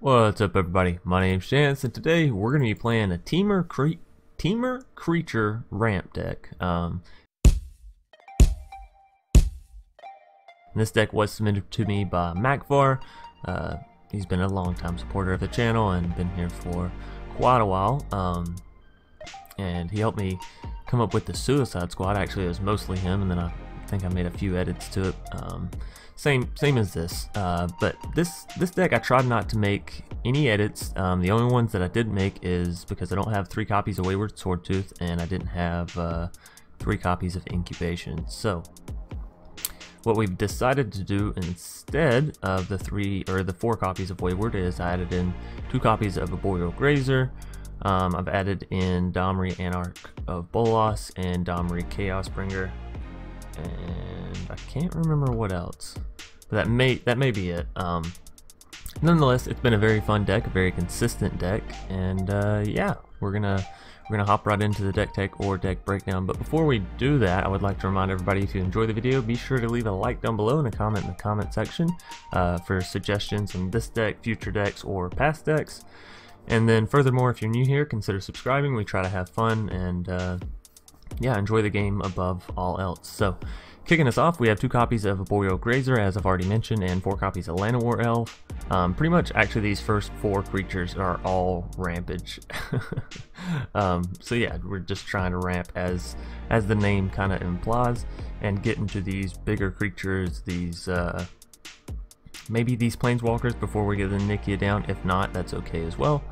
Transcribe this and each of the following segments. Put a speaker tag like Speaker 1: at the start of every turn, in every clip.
Speaker 1: What's up, everybody? My name's Chance, and today we're going to be playing a Temur Creature Ramp deck. This deck was submitted to me by Makfar. He's been a long-time supporter of the channel and been here for quite a while. And he helped me come up with the Suicide Squad. Actually, it was mostly him, and then I think I made a few edits to it. Same as this, but this deck I tried not to make any edits. The only ones that I did make is because I don't have 3 copies of Wayward Swordtooth and I didn't have 3 copies of Incubation. So what we've decided to do instead of the 4 copies of Wayward is I added in 2 copies of Arboreal Grazer. I've added in Domri Anarch of Bolas and Domri Chaosbringer, and I can't remember what else, but that may be it. Nonetheless, it's been a very fun deck, a very consistent deck, and yeah, we're gonna hop right into the deck tech or deck breakdown. But before we do that, I would like to remind everybody, if you enjoy the video, be sure to leave a like down below and a comment in the comment section for suggestions on this deck, future decks, or past decks. And then furthermore, if you're new here, consider subscribing. We try to have fun and yeah, enjoy the game above all else. So, kicking us off, we have 2 copies of Arboreal Grazer, as I've already mentioned, and 4 copies of Llanowar Elves. Pretty much, actually, these first 4 creatures are all rampage. So yeah, we're just trying to ramp as the name kind of implies, and get into these bigger creatures, these maybe these planeswalkers before we get the Nikya down. If not, that's okay as well.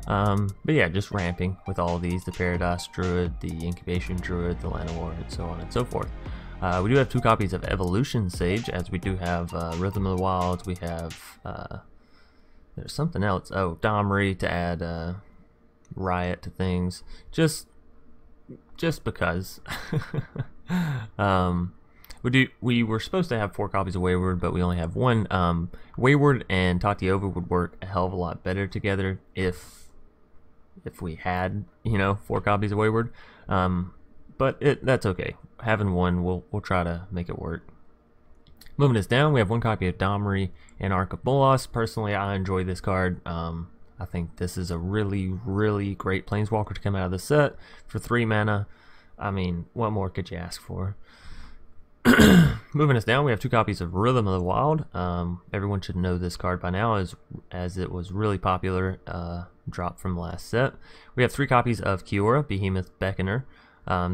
Speaker 1: But yeah, just ramping with all of these, the Paradise Druid, the Incubation Druid, the Llanowar, and so on and so forth. We do have 2 copies of Evolution Sage, as we do have Rhythm of the Wilds. We have, there's something else. Oh, Domri to add Riot to things, just because. We were supposed to have 4 copies of Wayward, but we only have 1. Wayward and Tatyova would work a hell of a lot better together if we had, 4 copies of Wayward. But that's okay. Having 1, we'll try to make it work. Moving us down, we have 1 copy of Domri and Anarch of Bolas. Personally, I enjoy this card. I think this is a really great planeswalker to come out of the set for 3 mana. I mean, what more could you ask for? Moving us down, we have 2 copies of Rhythm of the Wild. Everyone should know this card by now, as it was really popular, dropped from the last set. We have 3 copies of Kiora, Behemoth, Beckoner.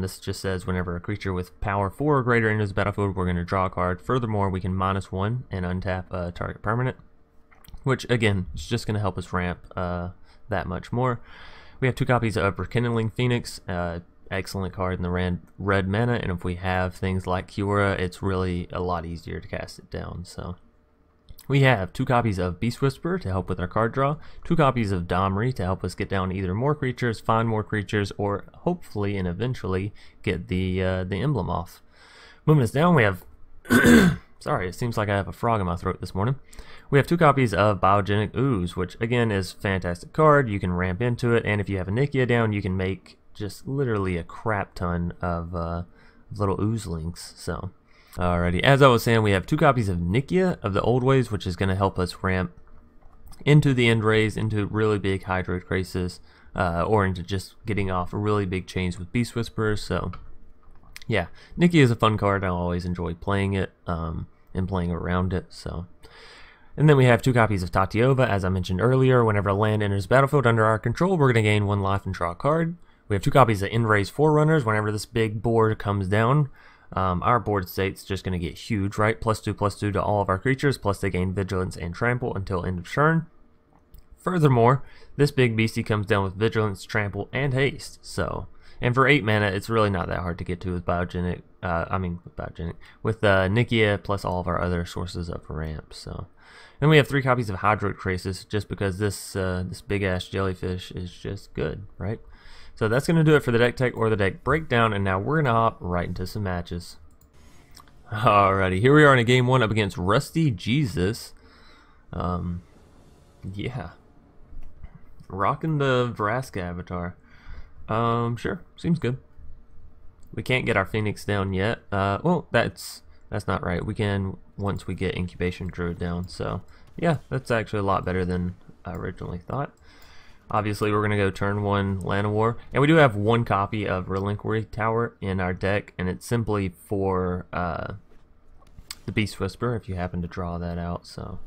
Speaker 1: This just says whenever a creature with power 4 or greater enters the battlefield, we're going to draw a card. Furthermore, we can -1 and untap a target permanent, which again is just going to help us ramp that much more. We have 2 copies of Rekindling Phoenix. Excellent card in the red mana, and if we have things like Kiora, it's really a lot easier to cast it down. So we have 2 copies of Beast Whisperer to help with our card draw, 2 copies of Domri to help us get down either more creatures, find more creatures, or hopefully and eventually get the emblem off. Moving us down, we have sorry, it seems like I have a frog in my throat this morning. We have 2 copies of Biogenic Ooze, which again is a fantastic card. You can ramp into it, and if you have a Nikya down, you can make just literally a crap ton of little oozelings. So alrighty, as I was saying, we have 2 copies of Nikya of the Old Ways, which is going to help us ramp into the EndRaze, into really big Hydroid Krasis, or into just getting off really big chains with Beast Whisperers. So yeah, Nikya is a fun card. I always enjoy playing it and playing around it. So, and then we have 2 copies of Tatyova. As I mentioned earlier, whenever a land enters the battlefield under our control, we're going to gain 1 life and draw a card. We have 2 copies of End-Raze Forerunners. Whenever this big board comes down, our board state's just going to get huge, right? +2/+2 to all of our creatures, plus they gain Vigilance and Trample until end of turn. Furthermore, this big beastie comes down with Vigilance, Trample, and Haste. So, and for 8 mana, it's really not that hard to get to with with Nikya plus all of our other sources of ramp. So, then we have 3 copies of Hydroid Krasis, just because this big ass jellyfish is just good, right? So that's going to do it for the deck tech or the deck breakdown, and now we're going to hop right into some matches. Alrighty, here we are in a game 1 up against Rusty Jesus. Yeah. Rocking the Vraska avatar. Sure, seems good. We can't get our Phoenix down yet. Well, that's not right. We can once we get Incubation Druid down, so yeah, that's actually a lot better than I originally thought. Obviously, we're going to go turn 1 Llanowar, and we do have 1 copy of Reliquary Tower in our deck, and it's simply for the Beast Whisperer, if you happen to draw that out. So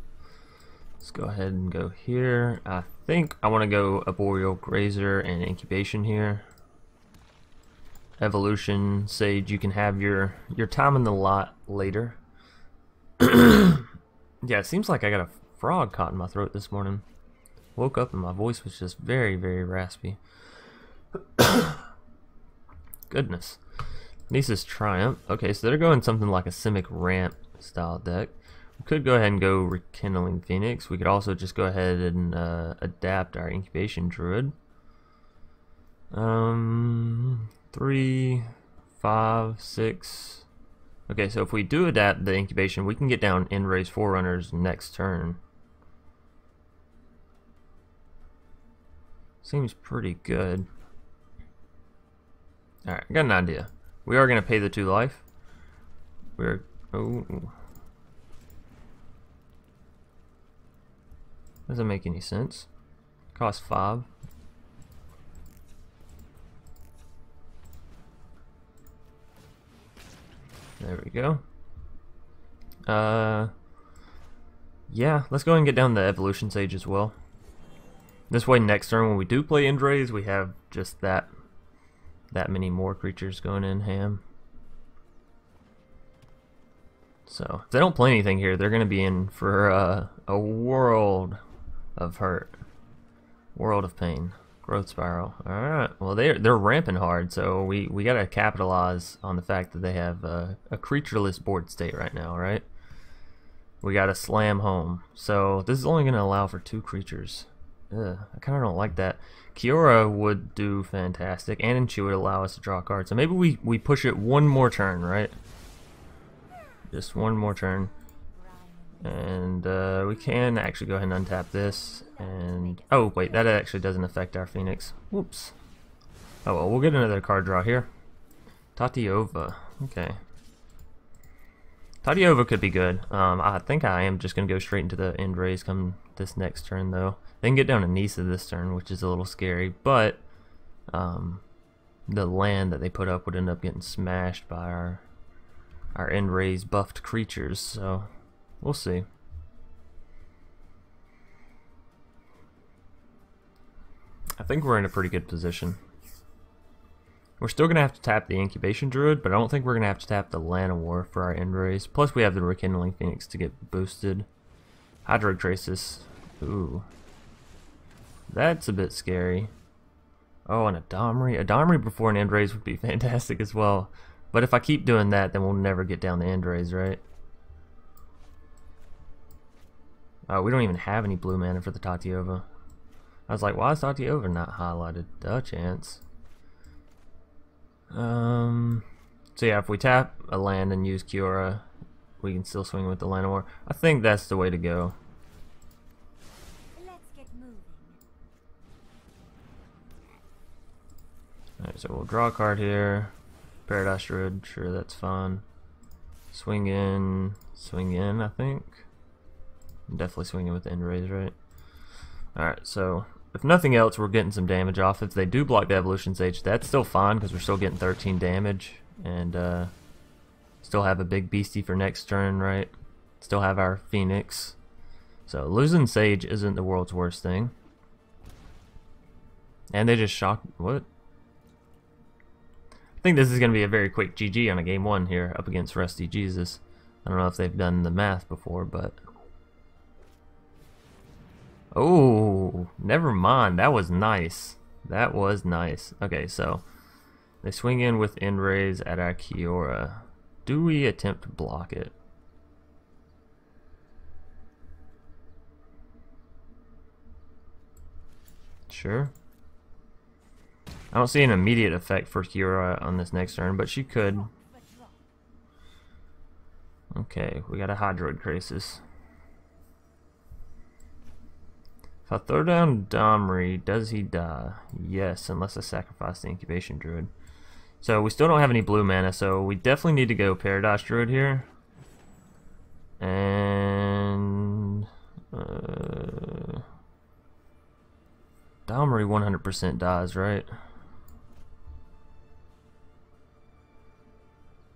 Speaker 1: let's go ahead and go here. I think I want to go Arboreal Grazer and Incubation here. Evolution Sage, you can have your time in the lot later. Yeah, it seems like I got a frog caught in my throat this morning. Woke up and my voice was just very, very raspy. Goodness. Nisa's Triumph. Okay, so they're going something like a Simic Ramp style deck. We could go ahead and go Rekindling Phoenix. We could also just go ahead and adapt our Incubation Druid. 3, 5, 6. Okay, so if we do adapt the Incubation, we can get down End-Raze Forerunners next turn. Seems pretty good. Alright, I got an idea. We are going to pay the 2 life. Oh. Doesn't make any sense. Cost 5. There we go. Yeah, let's go ahead and get down the Evolution Sage as well. This way next turn when we do play EndRaze, we have just that many more creatures going in ham. So if they don't play anything here, they're going to be in for a world of hurt. World of pain. Growth Spiral. Alright, well they're ramping hard, so we got to capitalize on the fact that they have a creatureless board state right now, right? We got to slam home. So this is only going to allow for 2 creatures. Ugh, I kind of don't like that. Kiora would do fantastic, and she would allow us to draw a card. So maybe we push it 1 more turn, right? Just 1 more turn. And we can actually go ahead and untap this. And oh wait, that actually doesn't affect our Phoenix. Whoops. Oh well, we'll get another card draw here. Tatyova. Okay. Tatyova could be good. I think I am just going to go straight into the EndRaze come this next turn, though. They can get down to Nisa this turn, which is a little scary, but the land that they put up would end up getting smashed by our EndRaze buffed creatures, so we'll see. I think we're in a pretty good position. We're still going to have to tap the Incubation Druid, but I don't think we're going to have to tap the Llanowar for our EndRaze. Plus we have the Rekindling Phoenix to get boosted. Hydroid Krasis. Ooh. That's a bit scary. Oh, and a Domri. A Domri before an EndRaze would be fantastic as well. But if I keep doing that, then we'll never get down the EndRaze, right? Oh, we don't even have any blue mana for the Tatyova. I was like, why is Tatyova not highlighted? Duh chance. So yeah, if we tap a land and use Kiora, we can still swing with the Llanowar. I think that's the way to go.
Speaker 2: Let's get moving.
Speaker 1: Alright, so we'll draw a card here. Paradise Druid, sure, that's fine. Swing in, I think. I'm definitely swinging with the EndRaze, right? Alright, so if nothing else, we're getting some damage off. If they do block the Evolution Sage, that's still fine because we're still getting 13 damage. And still have a big beastie for next turn, right? Still have our Phoenix. So losing Sage isn't the world's worst thing. And they just shocked. What? I think this is going to be a very quick GG on a game 1 here up against Rusty Jesus. I don't know if they've done the math before, but... Oh, never mind. That was nice. That was nice. Okay, so they swing in with EndRaze at our Kiora. Do we attempt to block it? Sure. I don't see an immediate effect for Kiora on this next turn, but she could. Okay, we got a Hydroid Krasis. If I throw down Domri, does he die? Yes, unless I sacrifice the Incubation Druid. So we still don't have any blue mana, so we definitely need to go Paradise Druid here. And Domri 100% dies, right?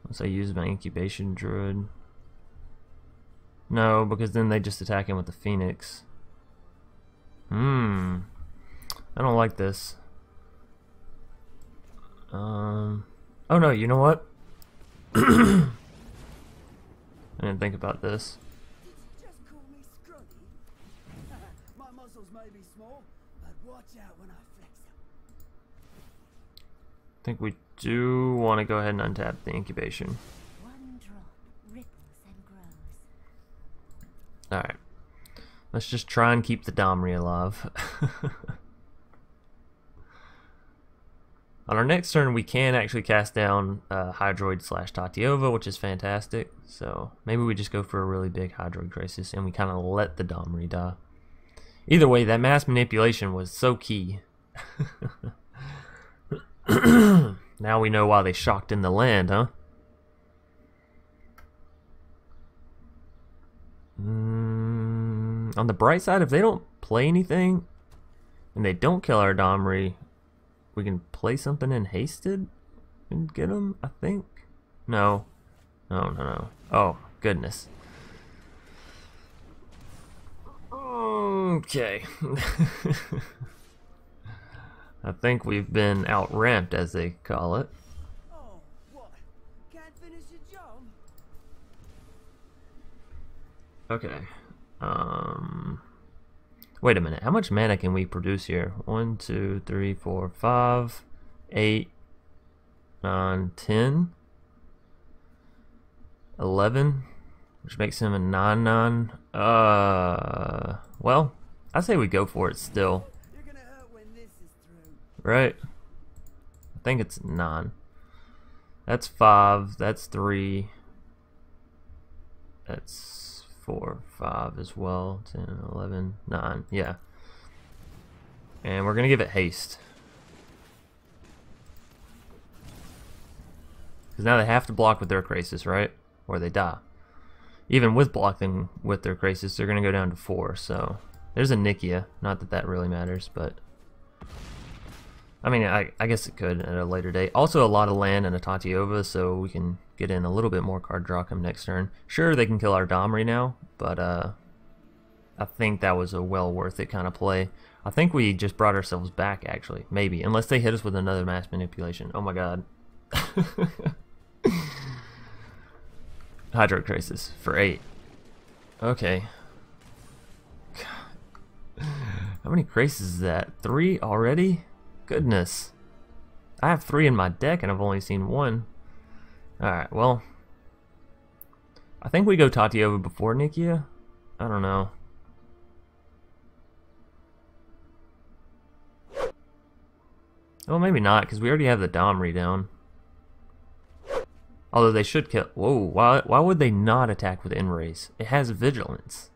Speaker 1: Once I use my Incubation Druid. No, because then they just attack him with the Phoenix. I don't like this. Oh no, you know what? I didn't think about this.
Speaker 2: Did you just call me scrubby? My muscles may be small, but watch out when I flex them.
Speaker 1: I think we do want to go ahead and untap the incubation.
Speaker 3: One drop ripples and grows.
Speaker 1: Alright. Let's just try and keep the Domri alive. On our next turn, we can actually cast down Hydroid / Tatyova, which is fantastic. So maybe we just go for a really big Hydroid Krasis and we kind of let the Domri die. Either way, that mass manipulation was so key. Now we know why they shocked in the land, huh? On the bright side, if they don't play anything and they don't kill our Domri, we can play something in hasted and get them, I think. No. No. Oh, goodness. Okay. I think we've been out-ramped, as they call it.
Speaker 2: Oh, what? Can't finish your job?
Speaker 1: Okay. Wait a minute. How much mana can we produce here? 1, 2, 3, 4, 5, 8, 9, 10, 11, which makes him a 9/9. Well, I say we go for it still.
Speaker 2: You're gonna hurt when this is through.
Speaker 1: Right? I think it's 9. That's 5. That's 3. That's 4, 5 as well. 10, 11, 9. Yeah. And we're going to give it haste. Because now they have to block with their Krasis, right? Or they die. Even with blocking with their Krasis, they're going to go down to 4. So there's a Nikya. Not that that really matters, but I mean, I guess it could at a later date. Also, a lot of land and a Tatyova, so we can get in a little bit more card draw come next turn. Sure, they can kill our Domri now, but I think that was a well worth it kind of play. I think we just brought ourselves back, actually. Maybe, unless they hit us with another mass manipulation. Oh my god. Hydroid Krasis for 8. Okay. How many Krasis is that? 3 already? Goodness. I have 3 in my deck and I've only seen 1. Alright, well. I think we go Tatyova before Nikya. I don't know. Well, maybe not, because we already have the Domri down. Although they should kill. Whoa, why would they not attack with EndRaze? It has vigilance.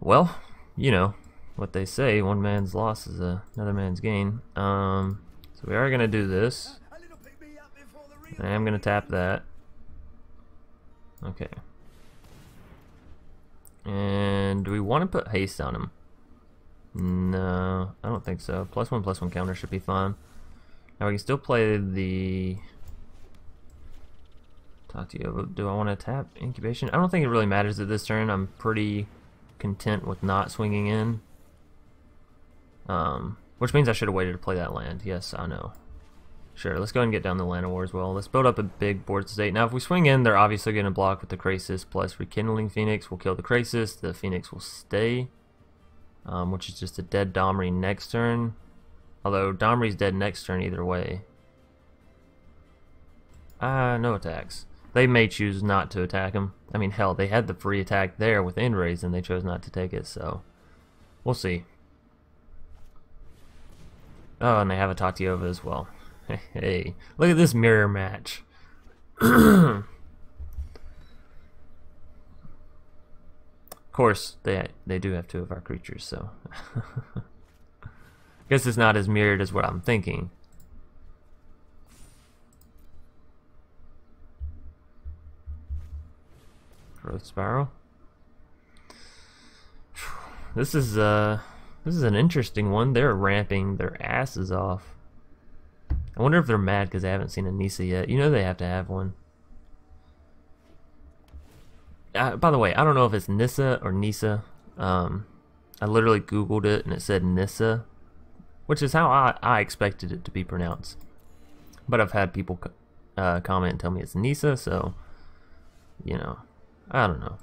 Speaker 1: Well, you know what they say, one man's loss is another man's gain. So we are going to do this. I am going to tap that. Okay. And do we want to put haste on him? No, I don't think so. +1/+1 counter should be fine. Now we can still play the Tatyova. Do I want to tap Incubation? I don't think it really matters at this turn. I'm pretty content with not swinging in. Which means I should have waited to play that land. Yes, I know. Sure, let's go ahead and get down the Llanowar as well. Let's build up a big board state. Now, if we swing in, they're obviously going to block with the Krasis, plus Rekindling Phoenix will kill the Krasis. The Phoenix will stay, which is just a dead Domri next turn. Although, Domri's dead next turn either way. No attacks. They may choose not to attack him. I mean, hell, they had the free attack there with EndRaze, and they chose not to take it, so we'll see. Oh, and they have a Tatyova as well. Hey, look at this mirror match. Of course, they do have 2 of our creatures, so guess it's not as mirrored as what I'm thinking. Growth Spiral. This is an interesting one. They're ramping their asses off. I wonder if they're mad because they haven't seen a Nisa yet. You know they have to have one. By the way, I don't know if it's Nissa or Nisa. I literally Googled it and it said Nissa, which is how I expected it to be pronounced. But I've had people comment and tell me it's Nisa, so, you know, I don't know.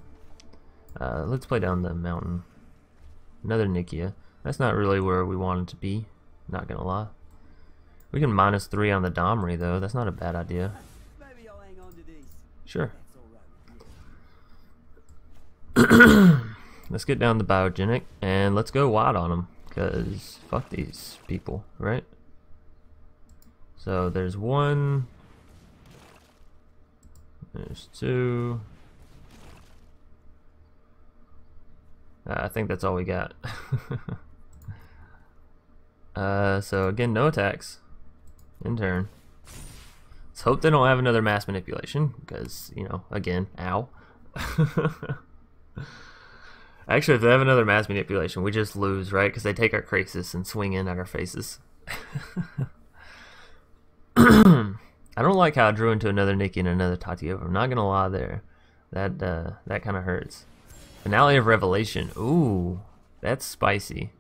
Speaker 1: Let's play down the mountain. Another Nikya. That's not really where we wanted to be, not gonna lie. We can -3 on the Domri though, that's not a bad idea.
Speaker 2: Maybe I'll hang on to these.
Speaker 1: Sure.
Speaker 2: That's all right.
Speaker 1: Let's get down the Biogenic and let's go wide on them, because fuck these people, right? So there's one, there's two. I think that's all we got. So again, no attacks in turn. Let's hope they don't have another mass manipulation, because, you know, again, ow. Actually, if they have another mass manipulation, we just lose, right? Because they take our Krasis and swing in at our faces. I don't like how I drew into another Nikki and another Tatyova. I'm not gonna lie there. That kind of hurts. Finale of Revelation. Ooh, that's spicy.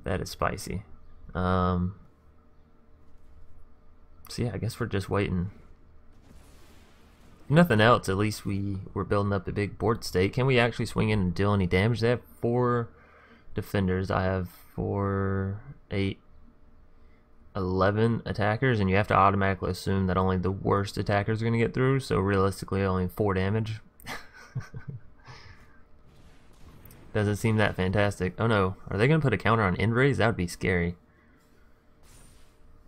Speaker 1: That is spicy. So yeah, I guess we're just waiting. If nothing else, at least we're building up a big board state. Can we actually swing in and deal any damage? They have 4 defenders. I have 4, 8, 11 attackers, and you have to automatically assume that only the worst attackers are going to get through, so realistically only 4 damage. Doesn't seem that fantastic. Oh no, are they going to put a counter on EndRaze? That would be scary.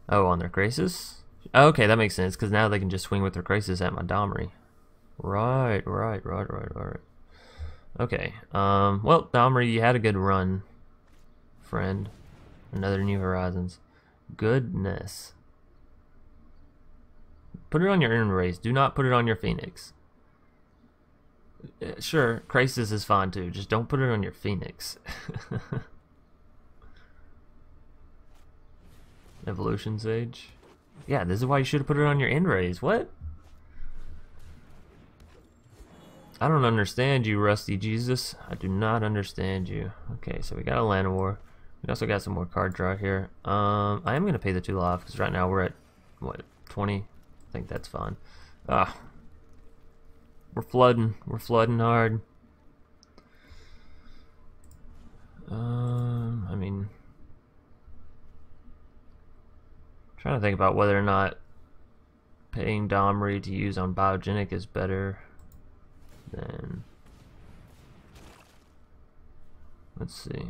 Speaker 1: Oh, on their Krasis? Okay, that makes sense, because now they can just swing with their Krasis at my Domri. Right. Okay, well, Domri, you had a good run, friend. Another New Horizons. Goodness. Put it on your EndRaze. Do not put it on your Phoenix. Sure, Krasis is fine too. Just don't put it on your Phoenix. Evolution Sage. Yeah, this is why you should have put it on your EndRaze. What? I don't understand you, Rusty Jesus. I do not understand you. Okay, so we got a Llanowar. We also got some more card draw here. I am going to pay the 2 off because right now we're at, what, 20? I think that's fine. We're flooding. We're flooding hard. I mean, trying to think about whether or not paying Domri to use on Biogenic is better than... Let's see.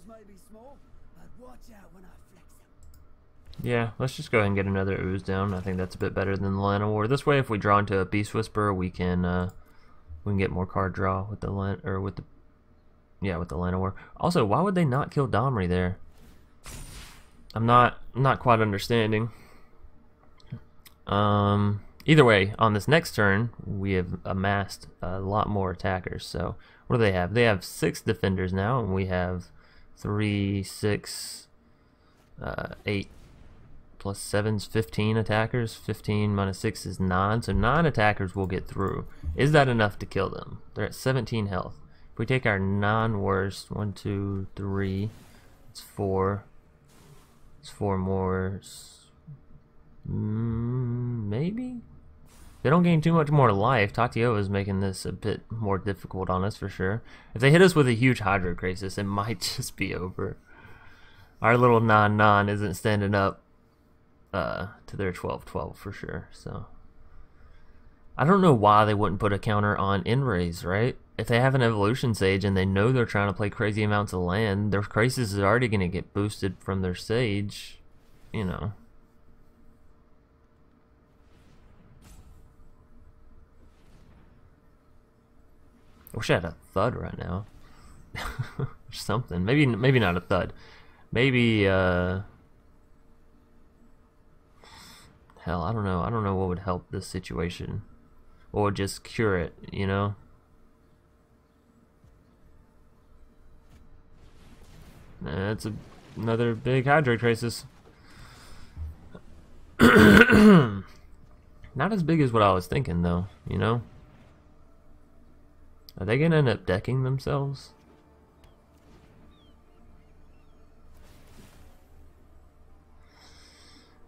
Speaker 2: May be small, but watch out when I flex them.
Speaker 1: Yeah, let's just go ahead and get another Ooze down. I think that's a bit better than the Llanowar. This way, if we draw into a Beast Whisperer, we can get more card draw with the with the Llanowar. Also, why would they not kill Domri there? I'm not quite understanding. Either way, on this next turn, we have amassed a lot more attackers. So what do they have? They have 6 defenders now, and we have 3, 6, 8 plus 7's 15 attackers. 15 minus 6 is 9, so 9 attackers will get through. Is that enough to kill them? They're at 17 health. If we take our 9 worst, 1, 2, 3, it's 4. It's 4 more. Maybe? They don't gain too much more life. Tatyova is making this a bit more difficult on us for sure. If they hit us with a huge Hydroid Krasis, it might just be over. Our little 9/9 isn't standing up to their 12/12 for sure. So I don't know why they wouldn't put a counter on EndRaze, right? If they have an Evolution Sage and they know they're trying to play crazy amounts of land, their Krasis is already going to get boosted from their Sage, you know. I wish I had a thud right now. Or something. Maybe not a thud. Maybe hell, I don't know. I don't know what would help this situation. Or just cure it, you know? That's another big Hydroid Krasis. Not as big as what I was thinking, though, you know? Are they gonna end up decking themselves?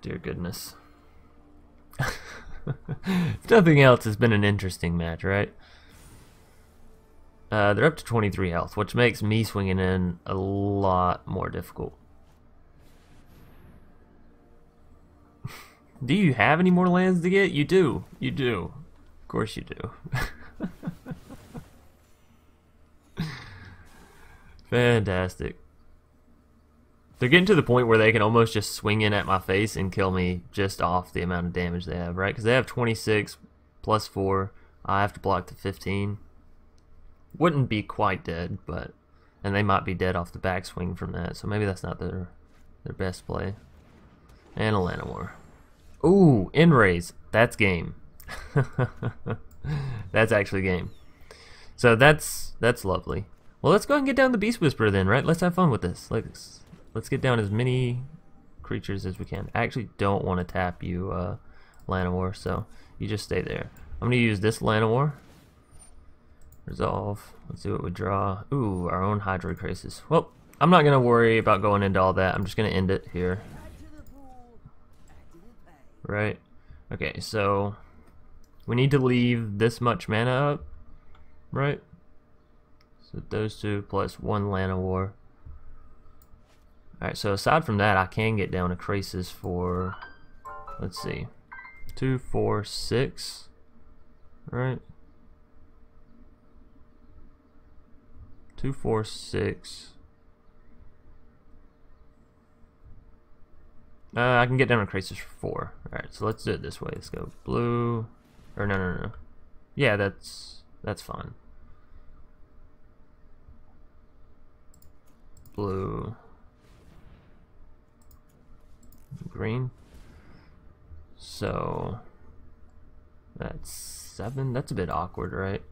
Speaker 1: Dear goodness. If nothing else, it's been an interesting match, right? They're up to 23 health, which makes me swinging in a lot more difficult. Do you have any more lands to get? You do. You do. Of course you do. Fantastic. They're getting to the point where they can almost just swing in at my face and kill me just off the amount of damage they have, right? Because they have 26 plus 4. I have to block the 15. Wouldn't be quite dead, but... And they might be dead off the backswing from that, so maybe that's not their best play. And a Llanowar. Ooh, EndRaze. That's game. That's actually game. So that's lovely. Well, let's go ahead and get down the Beast Whisperer then, right? Let's have fun with this. Let's get down as many creatures as we can. I actually don't want to tap you, Llanowar, so you just stay there. I'm going to use this Llanowar. Resolve. Let's see what we draw. Ooh, our own Hydroid Krasis. Well, I'm not going to worry about going into all that. I'm just going to end it here. Right? Okay, so we need to leave this much mana up, right? So those two plus one Llanowar. Alright, so aside from that, I can get down a Krasis for, let's see, 2, 4, 6, right? 2, 4, 6. I can get down a Krasis for 4. Alright, so let's do it this way. Let's go blue. Or no. Yeah, that's fine. Blue. Green. So that's 7. That's a bit awkward, right?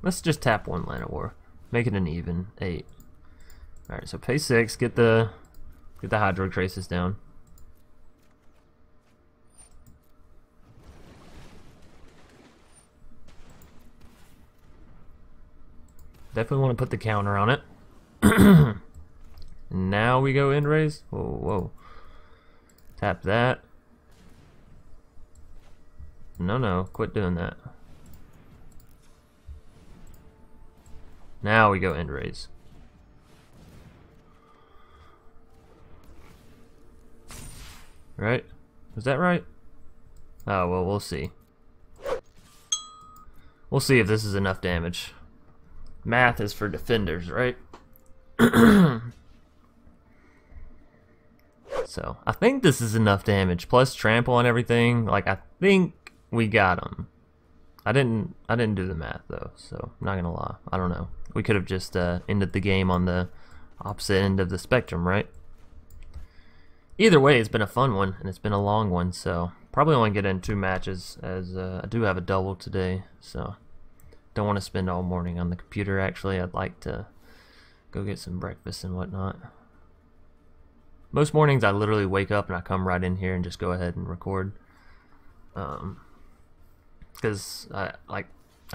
Speaker 1: Let's just tap one Llanowar. Make it an even 8. Alright, so pay 6, get the Hydroid Krasis down. Definitely want to put the counter on it. Now we go EndRaze. Whoa. Tap that. No, quit doing that. Now we go EndRaze. Right? Was that right? Oh, well, we'll see. We'll see if this is enough damage. Math is for defenders, right? So, I think this is enough damage. Plus trample on everything. Like, I think we got him. I didn't do the math, though, so I'm not gonna lie. I don't know. We could have just ended the game on the opposite end of the spectrum, right? Either way, it's been a fun one, and it's been a long one, so probably only get in 2 matches, as I do have a double today, so don't want to spend all morning on the computer. Actually, I'd like to go get some breakfast and whatnot. Most mornings I literally wake up and I come right in here and just go ahead and record, because I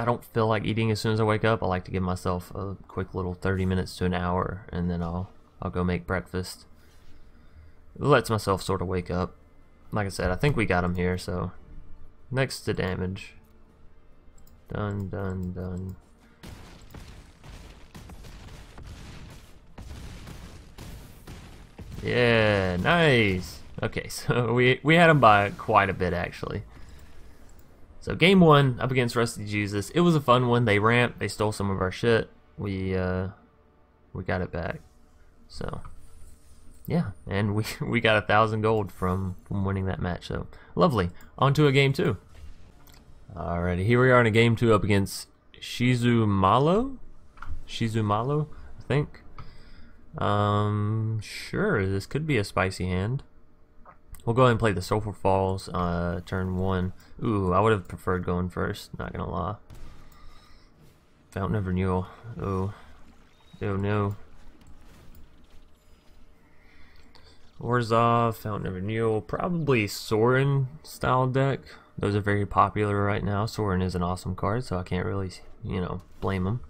Speaker 1: don't feel like eating as soon as I wake up. I like to give myself a quick little 30 minutes to an hour, and then I'll go make breakfast. It lets myself sort of wake up. Like I said, I think we got him here, so next to damage. Done. Yeah, nice. Okay, so we had him by quite a bit, actually. So game 1 up against Rusty Jesus. It was a fun one. They ramped. They stole some of our shit. We got it back. So Yeah, and we got 1,000 gold from winning that match, so lovely. On to a game 2. Alrighty, here we are in a game 2 up against Shizumalo, I think. Sure, this could be a spicy hand. We'll go ahead and play the Sulfur Falls, turn 1. Ooh, I would have preferred going first, not gonna lie. Fountain of Renewal. Oh no. Orzhov, Fountain of Renewal, probably Sorin style deck. Those are very popular right now. Sorin is an awesome card, so I can't really, blame him.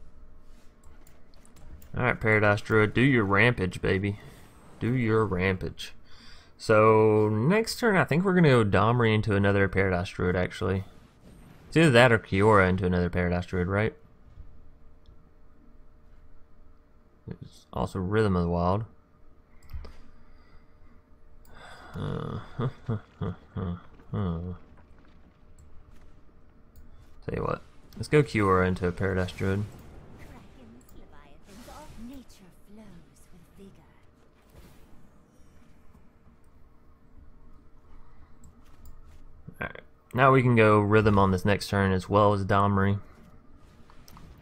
Speaker 1: Alright, Paradise Druid, do your rampage, baby. Do your rampage. So, next turn, I think we're going to go Domri into another Paradise Druid, actually. It's either that or Kiora into another Paradise Druid, right? There's also Rhythm of the Wild. Tell you what, let's go Kiora into a Paradise Druid.
Speaker 3: Nature flows with vigor.
Speaker 1: Alright, now we can go Rhythm on this next turn as well as Domri.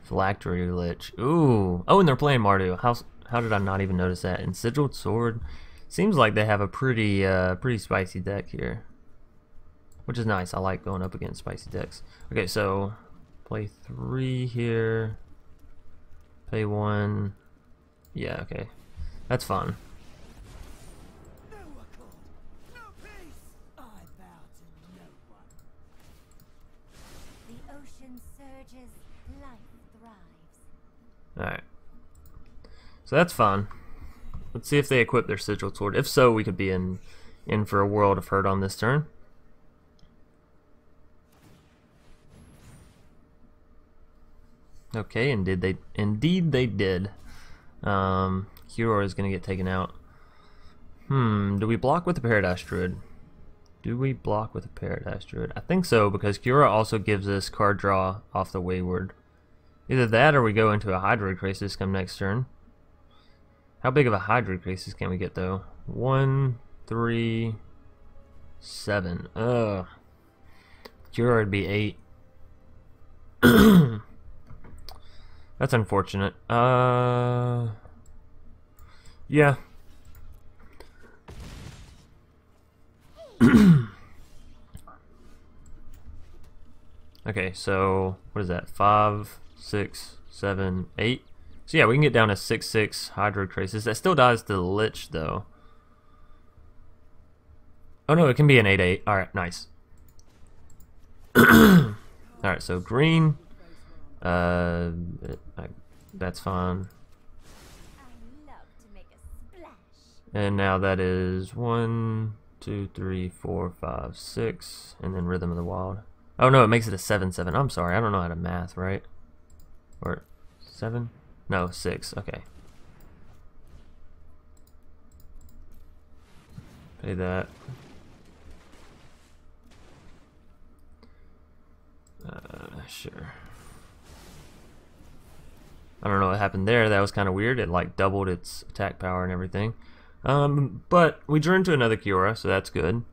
Speaker 1: Phylactery Lich. Ooh, oh, and they're playing Mardu. How did I not even notice that? And Sigiled Sword. Seems like they have a pretty spicy deck here, which is nice. I like going up against spicy decks. Okay, so play 3 here, pay 1. Yeah, okay, that's fun.
Speaker 2: No accord, no peace. I bow to no one.
Speaker 3: The ocean surges, life thrives.
Speaker 1: Alright, so that's fun. Let's see if they equip their Sigiled Sword. If so, we could be in for a world of hurt on this turn. Okay, indeed they did. Kiora is gonna get taken out. Do we block with the Paradise Druid? I think so, because Kiora also gives us card draw off the Wayward. Either that or we go into a Hydroid Krasis come next turn. How big of a Hydroid Krasis can we get though? 1, 3, 7. Ugh. Kiora would be 8. That's unfortunate. Yeah. Okay, so what is that? 5, 6, 7, 8. So yeah, we can get down to 6/6 Hydroid Krasis. That still dies to the Lich though. Oh no, it can be an 8/8. Alright, nice. Alright, so green. That's fine.
Speaker 3: I love to make a splash.
Speaker 1: And now that is 1, 2, 3, 4, 5, 6, and then Rhythm of the Wild. Oh no, it makes it a 7/7. I'm sorry, I don't know how to math, right? Or 7? No, 6. Okay. Pay that. Sure. I don't know what happened there. That was kind of weird. It like doubled its attack power and everything. But we drew into another Kiora, so that's good.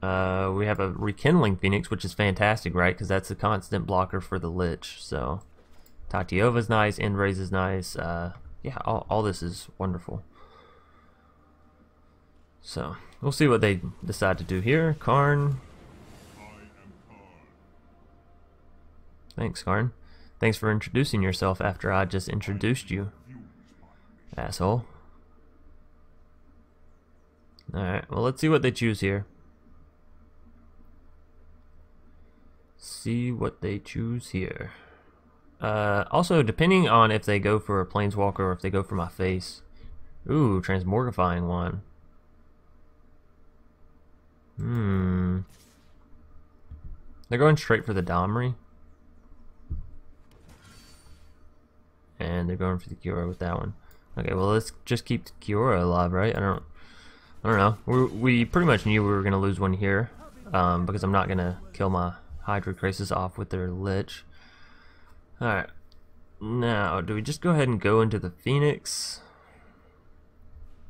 Speaker 1: We have a Rekindling Phoenix, which is fantastic, right? Because that's a constant blocker for the Lich. So Tatyova's nice, EndRaze is nice. Yeah, all this is wonderful. So we'll see what they decide to do here. Karn. Thanks, Karn. Thanks for introducing yourself after I just introduced you, asshole. Alright, well, let's see what they choose here. Also, depending on if they go for a Planeswalker or if they go for my face. Ooh, Transmorgifying one. They're going straight for the Domri. And they're going for the Kiora with that one. Okay, well, let's just keep the Kiora alive, right? I don't know. We pretty much knew we were gonna lose one here, because I'm not gonna kill my Hydroid Krasis off with their Lich. All right, now do we just go ahead and go into the Phoenix?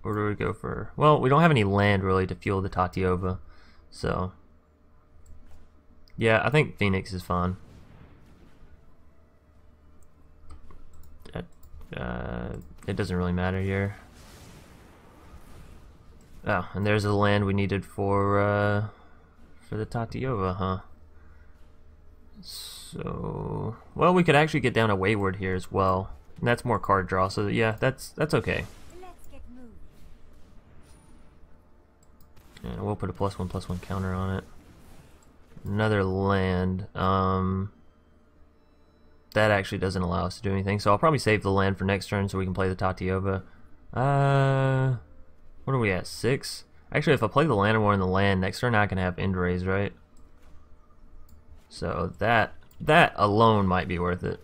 Speaker 1: Or do we go for... Well, we don't have any land really to fuel the Tatyova. So... Yeah, I think Phoenix is fine. It doesn't really matter here. Oh, and there's the land we needed for the Tatyova, huh? So, well, we could actually get down to Wayward here as well, and that's more card draw. So yeah, that's okay.
Speaker 3: Let's get moving.
Speaker 1: And we'll put a +1/+1 counter on it. Another land. That actually doesn't allow us to do anything, so I'll probably save the land for next turn so we can play the Tatyova. What are we at? 6? Actually, if I play the Llanowar in the land, next turn I can have EndRaze, right? So that alone might be worth it.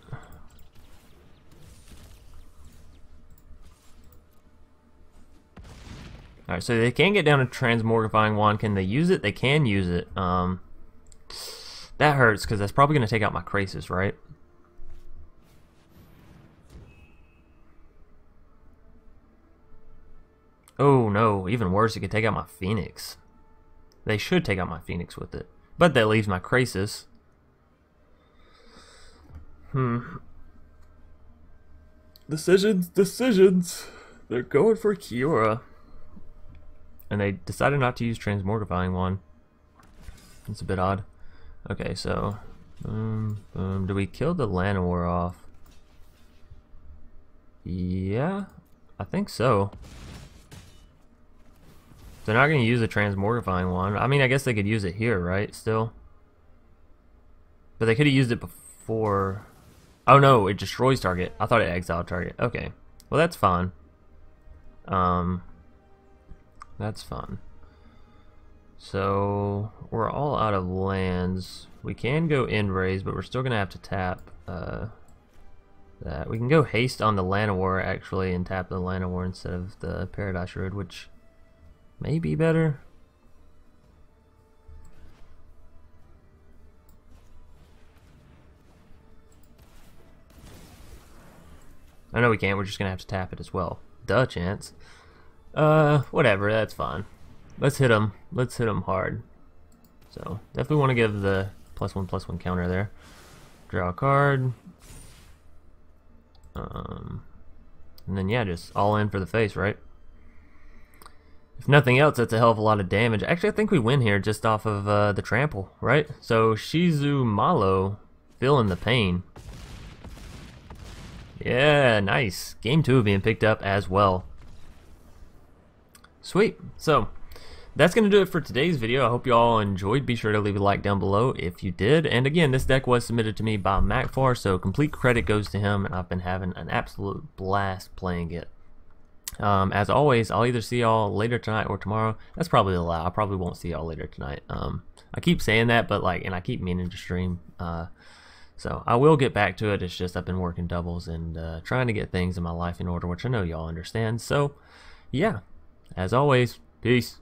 Speaker 1: Alright, so they can get down to Transmogrifying Wand. Can they use it? They can use it. That hurts because that's probably going to take out my Krasis, right? Oh no, even worse, it could take out my Phoenix. They should take out my Phoenix with it. But that leaves my Krasis. Decisions. They're going for Kiora. And they decided not to use Transmogrifying Wand. It's a bit odd. Okay, so... do we kill the Llanowar off? Yeah, I think so. They're not going to use a Transmogrifying Wand. I mean, I guess they could use it here, right? Still. But they could have used it before... Oh no, it destroys target. I thought it exiled target. Okay. Well, that's fine. That's fine. So, we're all out of lands. We can go EndRaze, but we're still going to have to tap that. We can go Haste on the Llanowar, actually, and tap the Llanowar instead of the Paradise Druid, which may be better. I know we can't, we're just gonna have to tap it as well. Duh, chance. Whatever, that's fine. Let's hit him. Let's hit him hard. So, definitely want to give the +1/+1 counter there. Draw a card. And then, yeah, just all in for the face, right? If nothing else, that's a hell of a lot of damage. Actually, I think we win here just off of the trample, right? So, Shizu Malo feeling the pain. Yeah, nice. Game 2 being picked up as well. Sweet. So, that's going to do it for today's video. I hope you all enjoyed. Be sure to leave a like down below if you did. And again, this deck was submitted to me by Makfar, so complete credit goes to him, and I've been having an absolute blast playing it. As always, I'll either see y'all later tonight or tomorrow. That's probably a lie. I probably won't see y'all later tonight. I keep saying that, but and I keep meaning to stream. So I will get back to it. It's just I've been working doubles and trying to get things in my life in order, which I know y'all understand. So, yeah, as always, peace.